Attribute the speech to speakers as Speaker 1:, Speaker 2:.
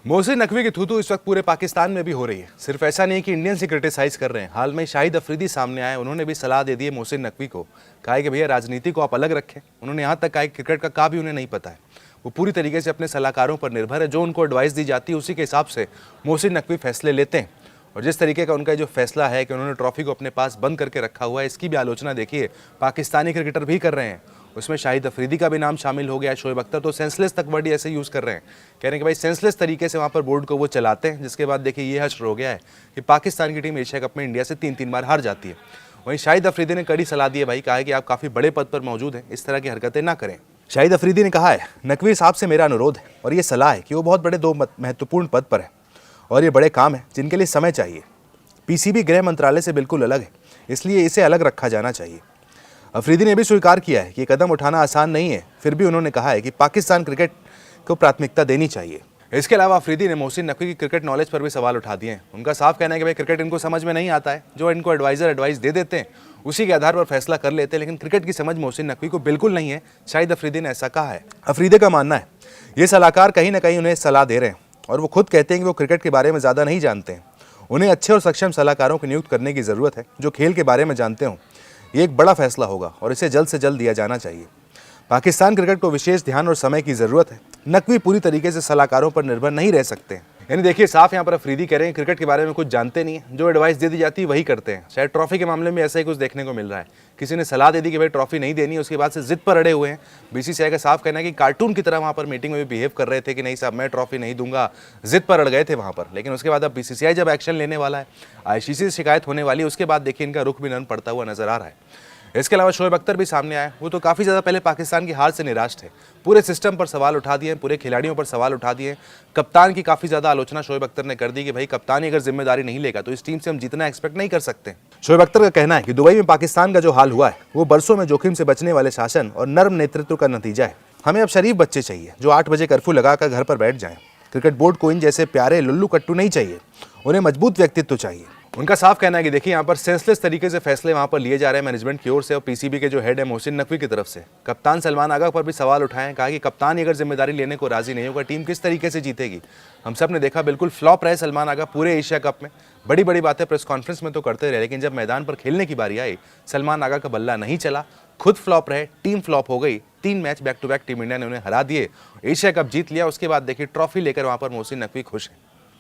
Speaker 1: मोहसिन नकवी की थू-थू इस वक्त पूरे पाकिस्तान में भी हो रही है। सिर्फ ऐसा नहीं कि इंडियन से क्रिटिसाइज कर रहे हैं, हाल में शाहिद अफरीदी सामने आए, उन्होंने भी सलाह दे दी है मोहसिन नकवी को। कहा है कि भैया राजनीति को आप अलग रखें। उन्होंने यहाँ तक कहा कि क्रिकेट का भी उन्हें नहीं पता है, वो पूरी तरीके से अपने सलाहकारों पर निर्भर है। जो उनको एडवाइस दी जाती है उसी के हिसाब से मोहसिन नकवी फैसले लेते हैं। और जिस तरीके का उनका जो फैसला है कि उन्होंने ट्रॉफी को अपने पास बंद करके रखा हुआ है, इसकी भी आलोचना देखिए पाकिस्तानी क्रिकेटर भी कर रहे हैं। उसमें शाहिद अफरीदी का भी नाम शामिल हो गया। शोएब अख्तर तो सेंसलेस तक वर्ड ऐसे यूज़ कर रहे हैं, कह रहे हैं कि भाई सेंसलेस तरीके से वहाँ पर बोर्ड को वो चलाते हैं। जिसके बाद देखिए ये हश्र हो गया है कि पाकिस्तान की टीम एशिया कप में इंडिया से 3-3 बार हार जाती है। वहीं शाहिद अफरीदी ने कड़ी सलाह दी है भाई, कहा है कि आप काफ़ी बड़े पद पर मौजूद हैं, इस तरह की हरकतें ना करें। शाहिद अफरीदी ने कहा है, नकवी साहब से मेरा अनुरोध है और ये सलाह है कि वो बहुत बड़े दो महत्वपूर्ण पद पर है और ये बड़े काम है जिनके लिए समय चाहिए। पीसीबी गृह मंत्रालय से बिल्कुल अलग है, इसलिए इसे अलग रखा जाना चाहिए। अफरीदी ने भी स्वीकार किया है कि कदम उठाना आसान नहीं है, फिर भी उन्होंने कहा है कि पाकिस्तान क्रिकेट को प्राथमिकता देनी चाहिए। इसके अलावा अफरीदी ने मोहसिन नकवी की क्रिकेट नॉलेज पर भी सवाल उठा दिए हैं। उनका साफ कहना है कि भाई क्रिकेट इनको समझ में नहीं आता है, जो इनको एडवाइस दे देते हैं उसी के आधार पर फैसला कर लेते हैं, लेकिन क्रिकेट की समझ मोहसिन नकवी को बिल्कुल नहीं है। शाहिद अफरीदी ने ऐसा कहा है। अफरीदी का मानना है ये सलाहकार कहीं ना कहीं उन्हें सलाह दे रहे हैं और वो खुद कहते हैं कि वो क्रिकेट के बारे में ज़्यादा नहीं जानते हैं। उन्हें अच्छे और सक्षम सलाहकारों की नियुक्त करने की ज़रूरत है जो खेल के बारे में जानते हों। ये एक बड़ा फैसला होगा और इसे जल्द से जल्द दिया जाना चाहिए। पाकिस्तान क्रिकेट को विशेष ध्यान और समय की ज़रूरत है। नकवी पूरी तरीके से सलाहकारों पर निर्भर नहीं रह सकते। यानी देखिए साफ यहाँ पर अफरीदी कह रहे हैं क्रिकेट के बारे में कुछ जानते नहीं है, जो एडवाइस दे दी जाती है वही करते हैं। शायद ट्रॉफी के मामले में ऐसा ही कुछ देखने को मिल रहा है। किसी ने सलाह दे दी कि भाई ट्रॉफी नहीं देनी, उसके बाद से जिद पर अड़े हुए हैं। बीसीसीआई का साफ कहना है कि कार्टून की तरह वहाँ पर मीटिंग में भी बिहेव कर रहे थे कि नहीं साहब मैं ट्रॉफी नहीं दूंगा, जिद पर अड़ गए थे वहाँ पर। लेकिन उसके बाद अब बीसीसीआई जब एक्शन लेने वाला है, आईसीसी से शिकायत होने वाली है, उसके बाद देखिए इनका रुख भी नरम पड़ता हुआ नजर आ रहा है। इसके अलावा शोएब अख्तर भी सामने आए। वो तो काफ़ी ज़्यादा पहले पाकिस्तान की हार से निराश थे, पूरे सिस्टम पर सवाल उठा दिए, पूरे खिलाड़ियों पर सवाल उठा दिए। कप्तान की काफ़ी ज़्यादा आलोचना शोएब अख्तर ने कर दी कि भाई कप्तान ही अगर जिम्मेदारी नहीं लेगा तो इस टीम से हम जितना एक्सपेक्ट नहीं कर सकते। शोएब अख्तर का कहना है कि दुबई में पाकिस्तान का जो हाल हुआ है वो बरसों में जोखिम से बचने वाले शासन और नर्म नेतृत्व का नतीजा है। हमें अब शरीफ बच्चे चाहिए जो 8 बजे कर्फ्यू लगाकर घर पर बैठ जाएं। क्रिकेट बोर्ड को इन जैसे प्यारे लुल्लू कट्टू नहीं चाहिए, उन्हें मजबूत व्यक्तित्व चाहिए। उनका साफ कहना है कि देखिए यहाँ पर सेंसलेस तरीके से फैसले वहाँ पर लिए जा रहे हैं मैनेजमेंट की ओर से और पीसीबी के जो हेड है मोहसिन नकवी की तरफ से। कप्तान सलमान आगा पर भी सवाल उठाएं, कहा कि कप्तान ही अगर जिम्मेदारी लेने को राजी नहीं होगा टीम किस तरीके से जीतेगी। हम सब ने देखा बिल्कुल फ्लॉप रहे सलमान आगा पूरे एशिया कप में। बड़ी बड़ी बातें प्रेस कॉन्फ्रेंस में तो करते रहे, लेकिन जब मैदान पर खेलने की बारी आई सलमान आगा का बल्ला नहीं चला, खुद फ्लॉप रहे, टीम फ्लॉप हो गई। 3 match back to back team India ने उन्हें हरा दिए, एशिया कप जीत लिया। उसके बाद देखिए ट्रॉफी लेकर वहाँ पर मोहसिन नकवी खुश हैं।